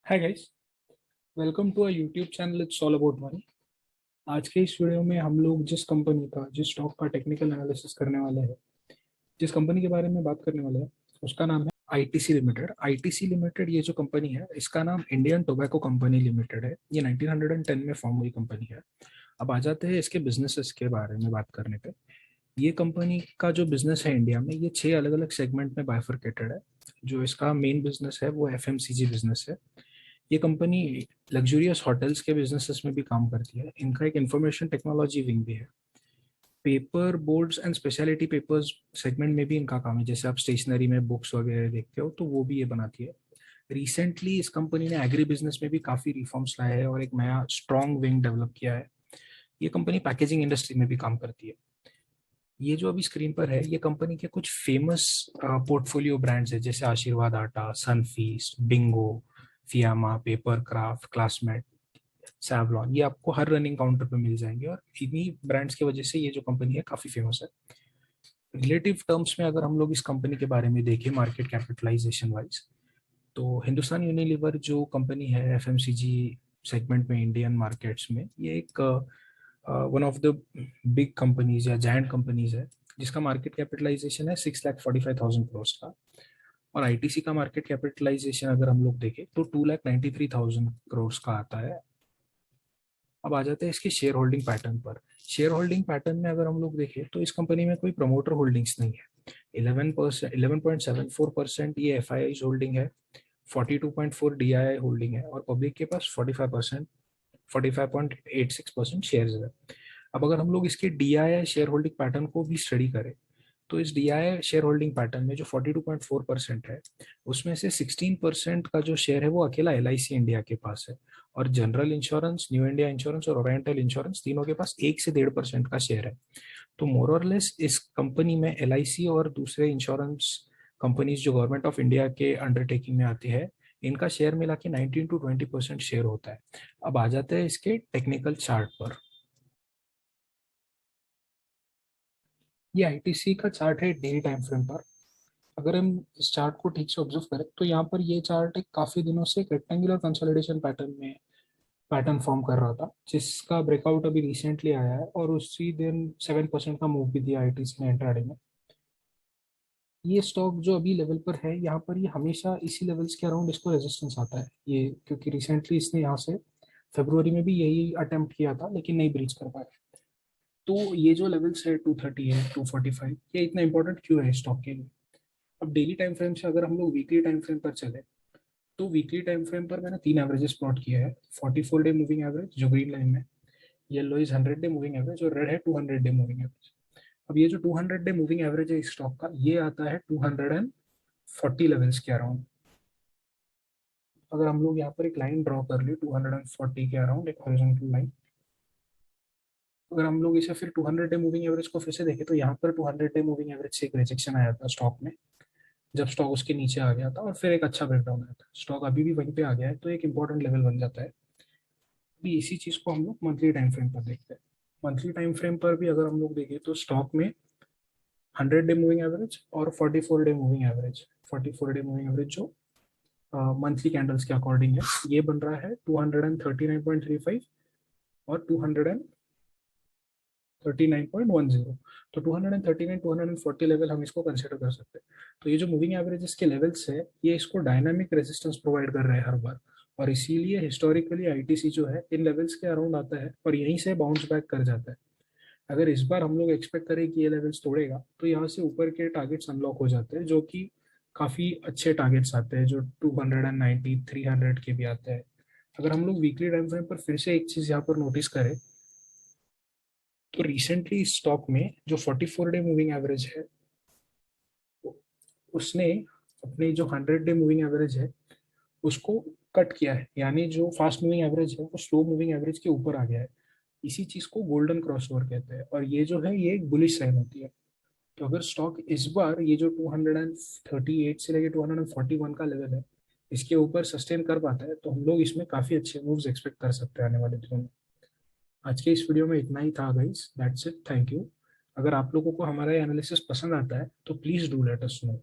Hi guys, welcome to a YouTube channel. It's all about money. आज के इस video में हम लोग जिस स्टॉक का टेक्निकल एनालिसिस करने वाले हैं, जिस कंपनी के बारे में बात करने वाले हैं, उसका नाम है आईटीसी लिमिटेड। आईटीसी लिमिटेड ये जो कंपनी है, इसका नाम इंडियन टोबैको कंपनी लिमिटेड है। ये 1910 में फॉर्म हुई कंपनी है। अब आ जाते हैं इसके बिजनेसेस के बारे में बात करने पे। ये कंपनी का जो बिजनेस है इंडिया में, ये 6 अलग अलग सेगमेंट में बाइफरकेटेड है। जो इसका मेन बिजनेस है वो एफएमसीजी बिजनेस है। ये कंपनी लग्जूरियस होटल्स के बिजनेसेस में भी काम करती है। इनका एक इंफॉर्मेशन टेक्नोलॉजी विंग भी है। Paper boards and speciality papers segment में भी इनका काम है। जैसे आप स्टेशनरी में बुक्स वगैरह देखते हो, तो वो भी ये बनाती है। रिसेंटली इस कंपनी ने एग्री बिजनेस में भी काफी रिफॉर्म्स लाए हैं और एक नया स्ट्रॉन्ग विंग डेवलप किया है। ये कंपनी पैकेजिंग इंडस्ट्री में भी काम करती है। ये जो अभी स्क्रीन पर है, ये कंपनी के कुछ फेमस पोर्टफोलियो ब्रांड्स है, जैसे आशीर्वाद आटा, Sunfeast, Bingo, Fiama, paper craft, classmate, Savlon. ये आपको हर रनिंग काउंटर पे मिल जाएंगे और इन्हीं ब्रांड्स की वजह से ये जो कंपनी है काफी फेमस है। रिलेटिव टर्म्स में अगर हम लोग इस कंपनी के बारे में देखें मार्केट कैपिटलाइजेशन वाइज, तो हिंदुस्तान यूनिलीवर जो कंपनी है एफएमसीजी सेगमेंट में इंडियन मार्केट्स में, ये एक one of the big companies या जायंट कंपनीज है, जिसका मार्केट कैपिटलाइजेशन है 6,45,000 करोड़ का। और आईटीसी का मार्केट कैपिटलाइजेशन अगर हम लोग देखें तो 2,93,000 करोड़ का आता है। अब आ जाते हैं इसके शेयर होल्डिंग पैटर्न पर। शेयर होल्डिंग पैटर्न में अगर हम लोग देखें तो इस कंपनी में कोई प्रमोटर होल्डिंग्स नहीं है। 11.74% ये एफ आई होल्डिंग है। 42.4 DII होल्डिंग है और पब्लिक के पास 45%, 45.86% शेयर है। अब अगर हम लोग इसके DII शेयर होल्डिंग पैटर्न को भी स्टडी करें, तो इस DII शेयर होल्डिंग पैटर्न में जो 42.4% है, उसमें से 16% का जो शेयर है वो अकेला LIC इंडिया के पास है। और general insurance, new India insurance और ओरिएंटल इंश्योरेंस तीनों के पास 1 से 1.5% का शेयर है। तो मोर और लेस इस कंपनी में LIC और दूसरे इंश्योरेंस कंपनीज जो गवर्नमेंट ऑफ इंडिया के अंडरटेकिंग में आती है, इनका शेयर मिला के 19 to 20% शेयर होता है। अब आ जाते हैं इसके टेक्निकल चार्ट पर। ये आईटीसी का चार्ट है डेली टाइम फ्रेम पर। अगर हम इस चार्ट को ठीक से ऑब्जर्व करें, तो यहाँ पर ये चार्ट एक काफी दिनों से एक रेक्टेंगुलर कंसोलिडेशन पैटर्न फॉर्म कर रहा था, जिसका ब्रेकआउट अभी रिसेंटली आया है और उसी दिन 7% का मूव भी दिया आईटीसी ने इंट्राडे में। ये स्टॉक जो अभी लेवल पर है, यहाँ पर ये हमेशा इसी लेवल्स के अराउंड इसको रेजिस्टेंस आता है ये, क्योंकि रिसेंटली इसने यहाँ से फरवरी में भी यही अटेम्प्ट किया था लेकिन नहीं ब्रीच कर पाया। तो ये जो लेवल्स है 230 है, 245, ये इतना इंपॉर्टेंट क्यों है स्टॉक के लिए? अब डेली टाइम फ्रेम से अगर हम लोग वीकली टाइम फ्रेम पर चले, तो वीकली टाइम फ्रेम पर मैंने 3 एवरेजेस प्लॉट किया है। 44 डे मूविंग एवरेज जो ग्रीन लाइन में, yellow is 100 day moving average और रेड है 200 डे मूविंग एवरेज। अब ये जो 200 डे मूविंग एवरेज है इस स्टॉक का, ये आता है 240 लेवल्स के अराउंड। अगर हम लोग यहाँ पर एक लाइन ड्रॉ कर ले 240 के अराउंड, एक हॉरिजॉन्टल लाइन, अगर हम लोग इसे फिर 200 डे मूविंग एवरेज को फिर से देखें, तो यहाँ पर 200 डे मूविंग एवरेज से एक रिजेक्शन आया था स्टॉक में, जब स्टॉक उसके नीचे आ गया था और फिर एक अच्छा ब्रेकडाउन आया था। स्टॉक अभी भी वहीं पे आ गया है, तो एक इंपॉर्टेंट लेवल बन जाता है। अभी इसी चीज को हम लोग मंथली टाइम फ्रेम पर देखते हैं। मंथली टाइम फ्रेम पर भी अगर हम लोग देखें, तो स्टॉक में 100 डे मूविंग एवरेज और 44 day moving average, 44 day moving average जो मंथली कैंडल्स के अकॉर्डिंग है, ये बन रहा है 239.35 और 239.10। तो 239, 240 लेवल हम इसको कंसिडर कर सकते हैं। तो ये जो मूविंग एवरेजेस के लेवल्स है, ये इसको डायनामिक रेजिस्टेंस प्रोवाइड कर रहे हैं हर बार। और इसीलिए हिस्टोरिकली आईटीसी जो है इन लेवल्स के अराउंड आता है और यहीं से बाउंस बैक कर जाता है। अगर इस बार हम लोग एक्सपेक्ट करें कि ये लेवल्स तोड़ेगा, तो यहाँ से ऊपर के टारगेट्स अनलॉक हो जाते हैं, जो कि काफी अच्छे टारगेट्स आते हैं, जो 290, 300 के भी आते हैं। अगर हम लोग वीकली टाइम फ्रेम पर फिर से एक चीज यहाँ पर नोटिस करें, तो रिसेंटली स्टॉक में जो 44 डे मूविंग एवरेज है, उसने अपने जो 100 डे मूविंग एवरेज है उसको कट किया है। यानी जो फास्ट मूविंग एवरेज है वो स्लो मूविंग एवरेज के ऊपर आ गया है। इसी चीज को गोल्डन क्रॉसओवर कहते हैं और ये जो है ये एक बुलिश साइन होती है। तो अगर स्टॉक इस बार ये जो 238 से लेकर 241 का लेवल है, इसके ऊपर सस्टेन कर पाता है, तो हम लोग इसमें काफी अच्छे मूव्स एक्सपेक्ट कर सकते हैं आने वाले दिनों में। आज के इस वीडियो में इतना ही था guys, that's it, thank you. अगर आप लोगों को हमारा एनालिसिस पसंद आता है तो please do let us know.